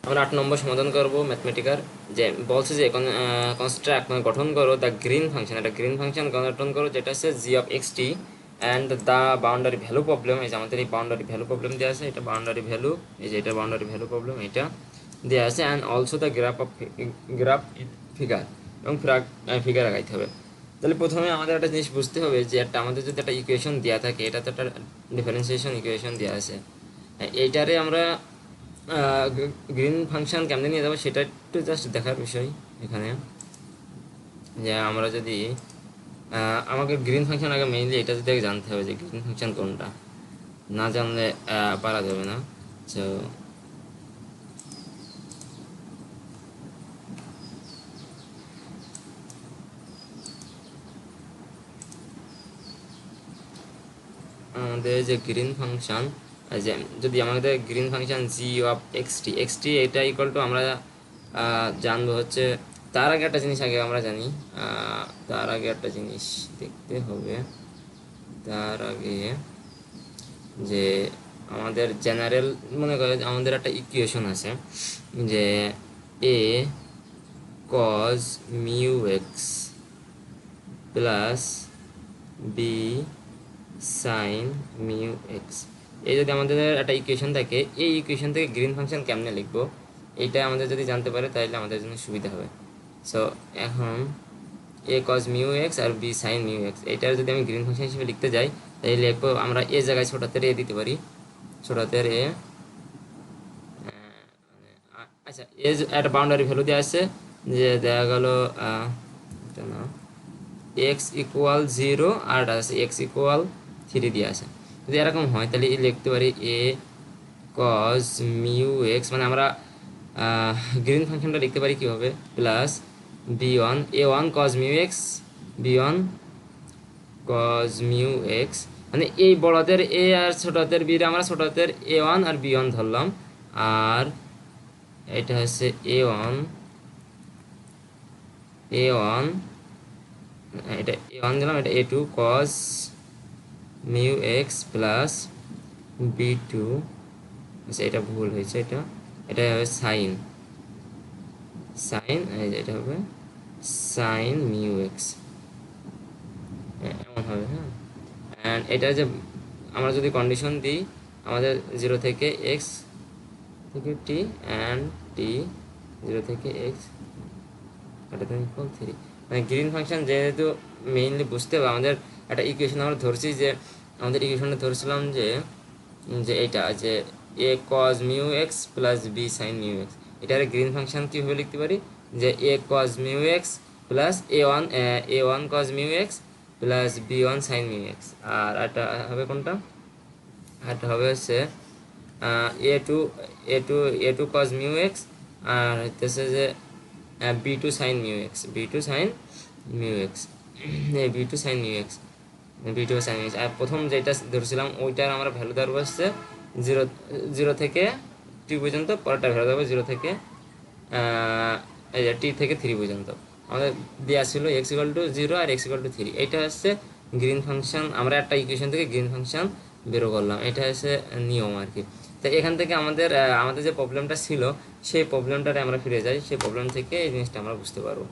আমরা 8 নম্বর সমাধান করব ম্যাথমেটিকার, যে বলছে যে কনস্ট্রাক্ট মানে গঠন করো দ্য গ্রিন ফাংশন, একটা গ্রিন ফাংশন গঠন করো যেটা হচ্ছে G of X T and the boundary value problem. এই যে আমাদের এই বাউন্ডারি ভ্যালু প্রবলেম দেওয়া আছে, এটা বাউন্ডারি ভ্যালু, এই যে এটা বাউন্ডারি ভ্যালু প্রবলেম এটা দেওয়া আছে, and also the graph figure, এবং ফিগার আগাইতে হবে। তাহলে প্রথমে আমাদের একটা জিনিস বুঝতে হবে যে আমাদের যদি একটা ইকুয়েশন দেওয়া থাকে, এটা তো একটা ডিফারেন্সিয়েশন ইকুয়েশন দেওয়া আছে, এইটারে আমরা গ্রিন ফাংশন কেমনে নিয়ে যাবো সেটা একটু জাস্ট দেখার বিষয় এখানে। যে আমরা যদি আমাকে গ্রিন ফাংশন আগে মেইনলি এটা যদি আগে জানতে হবে যে গ্রিন ফাংশন কোনটা, না জানলে পারা যাবে না। তো আমাদের যে গ্রিন ফাংশন, যে যদি আমাদের Green function G of X T এটা ইকুয়াল টু আমরা জানবো হচ্ছে, তার আগে একটা জিনিস আগে আমরা জানি, তার আগে একটা জিনিস দেখতে হবে। তার আগে যে আমাদের জেনারেল মনে করে আমাদের একটা ইকুয়েশন আছে যে A cos mu X plus B sine mu X, এই যদি আমাদের একটা ইকুয়েশন থাকে, এই ইকুয়েশন থেকে গ্রিন ফাংশন কেমনে লিখবো এইটা আমাদের যদি জানতে পারে তাহলে আমাদের জন্য সুবিধা হবে। সো এখন এ কজ মিউ এক্স আর বি সাইন মিউ এক্স, এইটার যদি আমি গ্রিন ফাংশন হিসেবে লিখতে যাই তাহলে আমরা এ জায়গায় ছোট হাতের এ দিতে পারি, ছোট হাতের এ। আচ্ছা, এ একটা বাউন্ডারি ভ্যালু দেওয়া আছে, যে দেখা গেল এটা না, এক্স ইকুয়াল 0 আর আছে এক্স ইকুয়াল 3 দিয়ে আছে। যদি এরকম হয় তাহলে লিখতে পারি এ কজ মিউ এক্স, মানে আমরা গ্রিন ফাংশনটা লিখতে পারি কীভাবে, plus B one A one cos mu X B one cos mu X, মানে এই বড় হাতের এ আর ছোট হাতের বি রে আমরা ছোট হাতের এ ওয়ান আর বি ওয়ান ধরলাম, আর এটা হচ্ছে এ ওয়ান এটা এ ওয়ান দিলাম, এটা A two cos mu X plus B two, আচ্ছা এটা ভুল হয়েছে, এটা হবে সাইন এটা হবে সাইন মিউ এক্স, এমন হবে। হ্যাঁ, অ্যান্ড এটা যে আমরা যদি কন্ডিশন দিই আমাদের 0 থেকে এক্স থেকে টি অ্যান্ড টি 0 থেকে এক্স ইকুয়াল 3, মানে গ্রিন ফাংশন যেহেতু মেইনলি বুঝতে হবে আমাদের একটা ইকুয়েশন আমরা ধরছি, যে আমাদের ইকুয়েশনটা ধরছিলাম যে যে এইটা যে A cos mu X plus B sine mu X, এটার গ্রিন ফাংশন কীভাবে লিখতে পারি, যে A cos mu X plus A one cos mu X plus B one sine mu X, আর একটা হবে কোনটা, একটা হবে হচ্ছে A two cos mu X, আর হচ্ছে যে B two sine mu X এই B two sine mu X আর প্রথম যেটা ধরছিলাম ওইটার আমরা ভ্যালু ধরবো হচ্ছে 0 থেকে টি পর্যন্ত, পরেরটা ভ্যালু ধরবো 0 থেকে এই যে টি থেকে 3 পর্যন্ত। আমাদের দেওয়া ছিল এক্স ইকুয়াল টু 0 আর এক্স ইকুয়াল টু 3, এইটা হচ্ছে গ্রিন ফাংশন, আমরা একটা ইকুয়েশন থেকে গ্রিন ফাংশন বেরো করলাম, এটা হচ্ছে নিয়ম আর কি। তো এখান থেকে আমাদের যে প্রবলেমটা ছিল সেই প্রবলেমটাতে আমরা ফিরে যাই, সেই প্রবলেম থেকে এই জিনিসটা আমরা বুঝতে পারবো।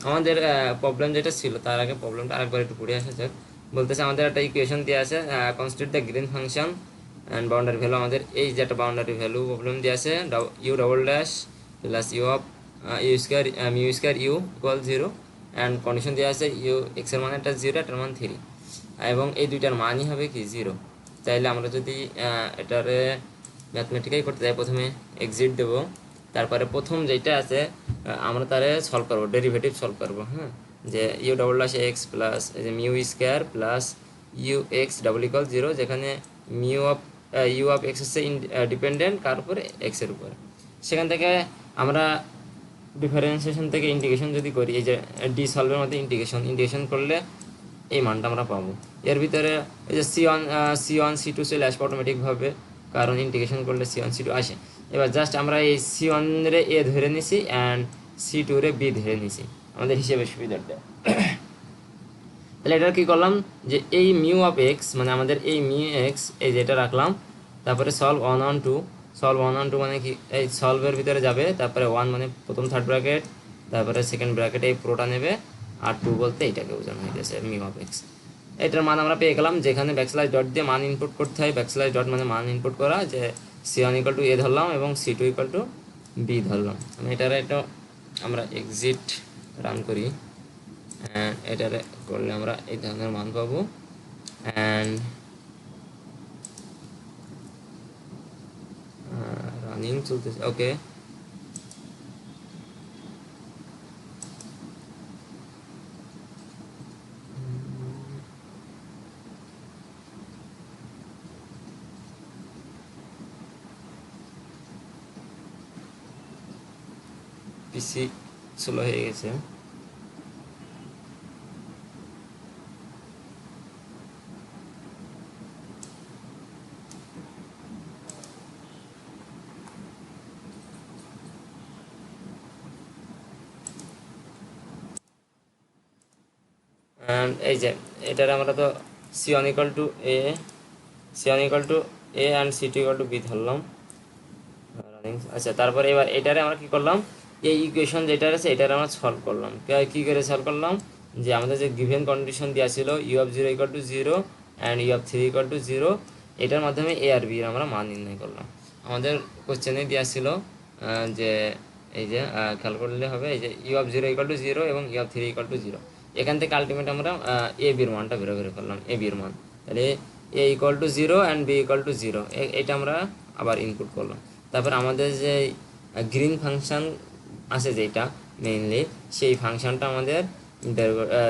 আমাদের প্রবলেম যেটা ছিল তার আগে প্রবলেমটা আরেকবার একটু পড়ে আসা যাক। বলতেছে আমাদের একটা ইকুয়েশন দিয়ে আছে, constitute the green function and boundary value, আমাদের এই যে একটা বাউন্ডারি ভ্যালু প্রবলেম দিয়ে আছে, u double dash plus u of u square mu square u equal 0, and condition দেওয়া আছে ইউ এক্সের মান একটা 0 এটার মান 3, এবং এই দুইটার মানই হবে কি 0। তাইলে আমরা যদি এটারে ম্যাথমেটিক্যালি করতে যাই প্রথমে এক্সিট দেবো, তারপরে প্রথম যেটা আছে আমরা তারে সলভ করবো, ডেরিভেটিভ সলভ করবো। হ্যাঁ, যে U double dash X plus যে mu square plus U X double equal 0, যেখানে ইউ অফ এক্স হচ্ছে ডিপেন্ডেন্ট কার উপরে, এক্সের উপরে। সেখান থেকে আমরা ডিফারেন্সিয়েশন থেকে ইন্টিগ্রেশন যদি করি, এই যে ডি সলভের মধ্যে ইন্টিগ্রেশন করলে এই মানটা আমরা পাবো। এর ভিতরে এই যে সি ওয়ান সি টু চলে আসবে অটোমেটিকভাবে, কারণ ইন্টিগ্রেশন করলে সি1 সি2 আসে। এবার জাস্ট আমরা এই সি1 রে এ ধরে নিছি অ্যান্ড সি2 রে বি ধরে নিছি, আমাদের হিসেবের সুবিধার্থে। তাহলে এটা কি করলাম যে এই মিউ অফ এক্স মানে আমাদের এই মিউ এক্স এই যেটা রাখলাম, তারপরে সলভ 1 on 2, সলভ 1 on 2 মানে কি এই সলভের ভিতরে যাবে, তারপরে 1 মানে প্রথম থার্ড ব্র্যাকেট, তারপরে সেকেন্ড ব্র্যাকেটে এই পুরোটা নেবে, আর 2 বলতে এইটাকে বোঝানো হয়েছে মিউ অফ এক্স। এটার মান আমরা পেয়ে গেলাম, যেখানে ব্যাকস্ল্যাশ ডট দিয়ে মান ইনপুট করতে হয়, ব্যাকস্ল্যাশ ডট মানে মান ইনপুট করা, যে c1 = a ধরলাম এবং c2 = b ধরলাম। আমি এটার একটা আমরা এক্সিট রান করি, অ্যান্ড এটারে করলে আমরা এই ধরনের মান পাবো। অ্যান্ড রানিং চলতেছে, ওকে। পিসি স্লো হয়ে গেছে। এই যে এটার আমরা তো c1 = a, c1 = a and c2 = b ধরলাম। আচ্ছা, তারপরে এবার এটারে আমরা কি করলাম, এই ইকুয়েশন যেটা আছে এটারে আমরা সলভ করলাম। কি করে সলভ করলাম, যে আমাদের যে গিভেন কন্ডিশন দেওয়া ছিল u(0 = 0 অ্যান্ড u(3 = 0), এটার মাধ্যমে a আর b এর আমরা মান নির্ণয় করলাম। আমাদের কোশ্চেনে দেওয়া ছিল যে এই যে খেয়াল করলে হবে, এই যে u(0 = 0 এবং u(3 = 0), এখান থেকে আলটিমেট আমরা a b এর মানটা বের করলাম, a b এর মান। তাহলে a = 0 অ্যান্ড b = 0, এটা আমরা আবার ইনপুট করলাম। তারপর আমাদের যে গ্রিন ফাংশন আছে যেটা মেইনলি, সেই ফাংশনটা আমাদের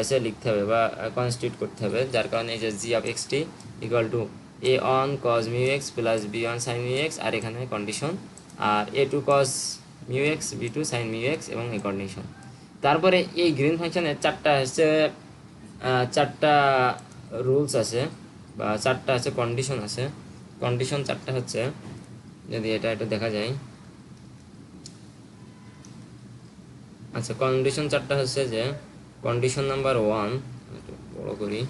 সে লিখতে হবে বা কনস্টিটিউট করতে হবে, যার কারণে এই যে g of xt = a1 cos mu x plus b1 sin mu x, আর এখানে কন্ডিশন, আর a2 cos mu x b2 sin mu x এবং এই কন্ডিশন। তারপরে এই গ্রিন ফাংশনের চারটা রুলস আছে বা চারটা আছে কন্ডিশন আছে। কন্ডিশন চারটা হচ্ছে, যদি এটা একটু দেখা যায়, আচ্ছা কন্ডিশন চারটা হচ্ছে যে কন্ডিশন নাম্বার 1 একটু বড় করি,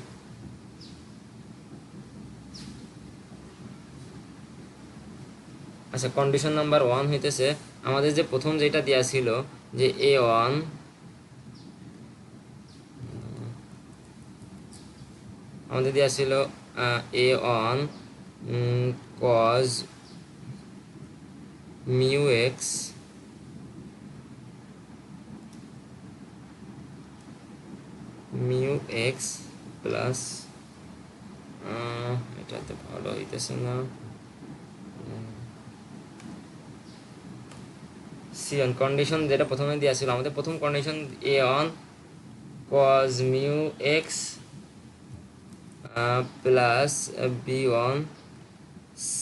আচ্ছা কন্ডিশন নাম্বার 1 হইতেছে আমাদের যে প্রথম যেটা দেওয়া ছিল যে a1 আমাদের দেওয়া ছিল a1 cos mu x plus, এটা তো ভালো হইতেছে না, c1 কন্ডিশন যেটা প্রথমে দেওয়া ছিল আমাদের প্রথম condition a1 cos mu x plus b1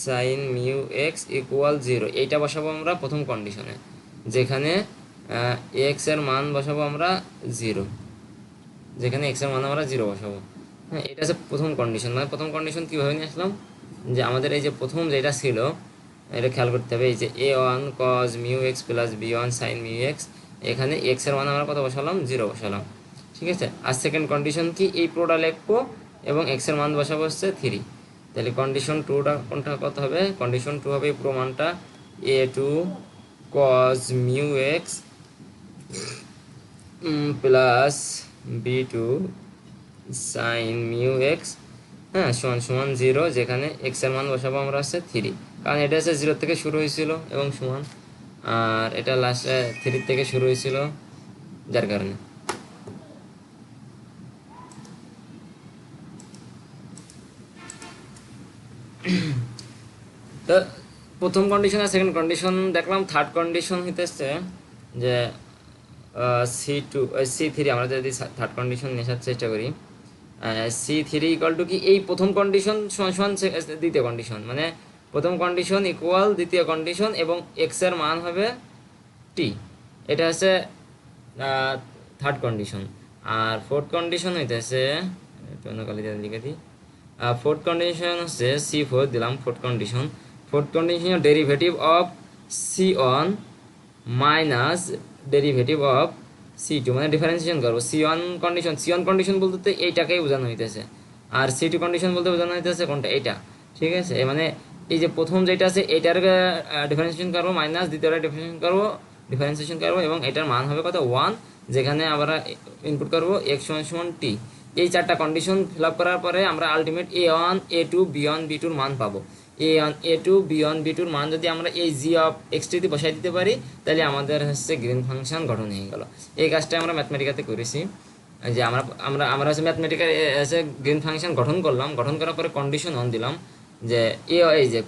sin mu x = 0, এইটা বসাবো আমরা প্রথম কন্ডিশনে, যেখানে x এর মান বসাবো আমরা 0, যেখানে x এর মান আমরা 0 বসাবো। হ্যাঁ, এটা হচ্ছে প্রথম কন্ডিশন। মানে প্রথম কন্ডিশন কীভাবে নিয়ে আসলাম, যে আমাদের এই যে প্রথম যেটা ছিল এটা খেয়াল করতে হবে, এই যে a1 cos mu x plus b1 sin mu x, এখানে x এর মান আমরা কত বসালাম, 0 বসালাম, ঠিক আছে। আর সেকেন্ড কন্ডিশন কি, এই পুরোটা লিখবো এবং x এর মান বসাবো হচ্ছে 3। তাহলে কন্ডিশন 2টা কোনটা কত হবে, কন্ডিশন 2 হবে পুরো মানটা a2 cos mu x plus b2 sin mu x, হ্যাঁ, সমান সমান 0, যেখানে x এর মান বসাবো আমরা হচ্ছে 3, কারণ এটা হচ্ছে 0 থেকে শুরু হয়েছিল এবং সমান, আর এটা লাস্টে 3 থেকে শুরু হয়েছিল, যার কারণে। তো প্রথম কন্ডিশন আর সেকেন্ড কন্ডিশন দেখলাম। থার্ড কন্ডিশন হইতেছে যে c3, আমরা যদি থার্ড কন্ডিশন নেওয়ার চেষ্টা করি, c3 = কি, এই প্রথম কন্ডিশন সমান দ্বিতীয় কন্ডিশন, মানে প্রথম কন্ডিশন ইকুয়াল দ্বিতীয় কন্ডিশন এবং x এর মান হবে t, এটা হচ্ছে থার্ড কন্ডিশন। আর ফোর্থ কন্ডিশন হইতেছে, লিখে দিই, ফোর্থ কন্ডিশন হচ্ছে c4 দিলাম, fourth condition derivative of c1 minus derivative of C2 মানে ডিফারেন্সিয়েশন করবো C1 কন্ডিশন বলতে তো এইটাকেই বোঝানো হইতেছে, আর C2 কন্ডিশন বলতে বোঝানো হইতেছে কোনটা, এটা। ঠিক আছে, মানে এই যে প্রথম যেটা আছে এটার ডিফারেন্সিয়েশন করবো, মাইনাস দ্বিতীয়টা ডিফারেন্সিয়েশন করবো এবং এটার মান হবে কত 1, যেখানে আমরা ইনপুট করবো x=t। এই চারটা কন্ডিশন ফিল আপ করার পরে আমরা ultimate a1 a2 b1 b2 মান পাবো। a1 a2 b1 b2 মান যদি আমরা এই জি অফ এক্স টি বসাই দিতে পারি, তাহলে আমাদের হচ্ছে গ্রিন ফাংশন গঠন হয়ে গেল। এই কাজটা আমরা ম্যাথমেটিকাতে করেছি, যে আমরা আমরা আমরা হচ্ছে ম্যাথমেটিক্যাল এসে গ্রিন ফাংশন গঠন করলাম, গঠন করার পরে কন্ডিশন অন দিলাম যে এই যে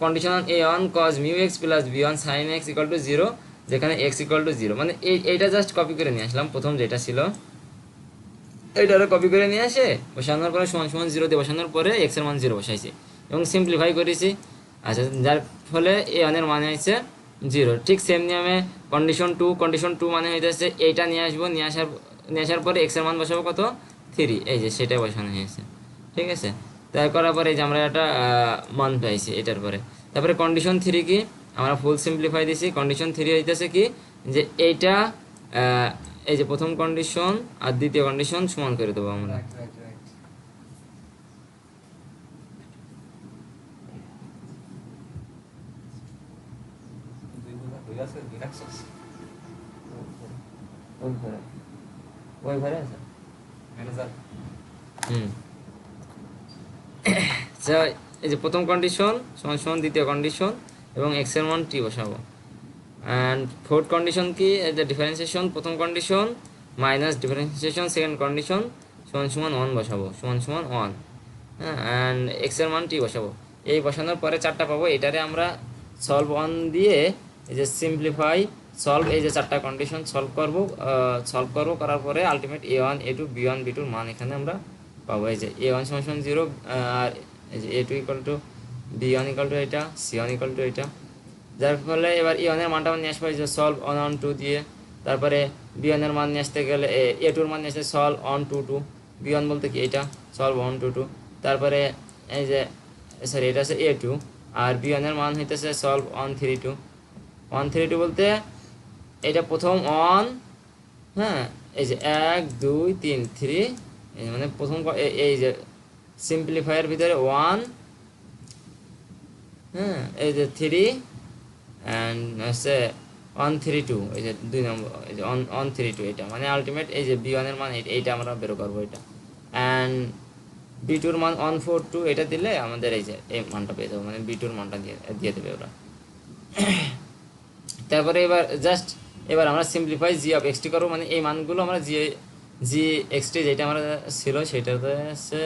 condition on a1 cos mu x plus b1 sin x equal to 0, যেখানে x ইকুয়াল টু 0, মানে এইটা জাস্ট কপি করে নিয়ে আসলাম, প্রথম যেটা ছিল এইটারও কপি করে নিয়ে আসে বসানোর পরে সমান সমান 0 দিয়ে বসানোর পরে x এর মান 0 বসাইছি এবং সিম্পলিফাই করেছি। আচ্ছা, যার ফলে a1 এর মান হয়েছে 0। ঠিক সেম নিয়মে কন্ডিশন 2 মানে হইতেছে এইটা নিয়ে আসবো, নিয়ে আসার পরে x এর মান বসাবো কত 3, এই যে সেটা বসানো হয়েছে। ঠিক আছে, তাই করার পরে এই যে আমরা একটা মান পাইছি এটার পরে। তারপরে কন্ডিশন 3 কি, আমরা ফুল সিম্পলিফাই দিছি। কন্ডিশন 3 হইতেছে কি, যে এইটা এই যে প্রথম কন্ডিশন আর দ্বিতীয় কন্ডিশন সমান করে দেবো আমরা। এই যে প্রথম কন্ডিশন সমান সমান দ্বিতীয় কন্ডিশন এবং x এর মান t বসাবো। অ্যান্ড ফোর্থ কন্ডিশন কি, যে ডিফারেন্সিয়েশন প্রথম condition minus differentiation second condition সমান সমান 1 বসাবো, সমান সমান 1। হ্যাঁ, অ্যান্ড x এর মান t বসাবো। এই বসানোর পরে চারটা পাবো, এটারে আমরা সলভ 1 দিয়ে এই যে সিম্পলিফাই সলভ, এই যে চারটা কন্ডিশন সলভ করবো করার পরে ultimate a1 a2 b1 b2 মান এখানে আমরা পাবো। এই যে a1 সমান সমান 0, আর এই যে a2 equal to b1 equal to এটা, c1 ইকুয়াল টু এটা। যার ফলে এবার a1 এর মানটা নিয়ে আসবো এই যে সলভ 1 on 2 দিয়ে। তারপরে b1 এর মান নিয়ে আসতে গেলে a2 এর মান নিয়ে আসতে সলভ 1 2 2, b1 বলতে কি এটা, সলভ 1 2 2। তারপরে এই যে সরি এটা আছে a2, আর b1 এর মান হইতেছে সলভ 1 3 2। 1 3 2 বলতে এটা প্রথম 1, হ্যাঁ এই যে 1 2 3 3, মানে প্রথম এই যে সিম্পলিফায়ার ভিতরে 1, হ্যাঁ এই যে 3 অ্যান্ড হচ্ছে 1 3 2, এই যে 2 নম্বর, এই যে 1 3 2, এটা মানে আলটিমেট এই যে b1 এর মান এইটা আমরা বের করবো এটা। অ্যান্ড b2 এর মান 1 4 2, এটা দিলে আমাদের এই যে এই মানটা পেয়ে যাবো, মানে b2 এর মানটা দিয়ে দেবে ওরা। তারপরে এবার আমরা সিম্পলিফাই জি অফ এক্সটি করবো, মানে এই মানগুলো আমরা জি এক্সটি যেটা আমরা ছিল সেটাতে হচ্ছে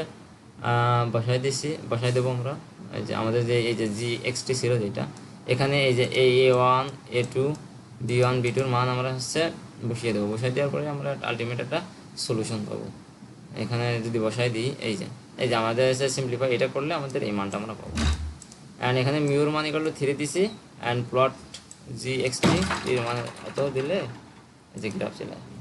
বসাই দেবো আমরা। এই যে আমাদের যে এই যে জি এক্সটি ছিল যেটা, এখানে এই যে a1 a2 b1 b2 মান আমরা হচ্ছে বসিয়ে দেবো। বসাই দেওয়ার পরে আমরা আলটিমেট একটা সলিউশন পাবো। এখানে যদি বসাই দিই এই যে আমাদের হচ্ছে সিম্পলিফাই এটা করলে আমাদের এই মানটা আমরা পাবো। অ্যান্ড এখানে মিউর মান ইকুয়াল টু 3 দিছি, অ্যান্ড প্লট জি এক্সটি এর মান এত দিলে এই যে গ্রাফ চলে আসবে।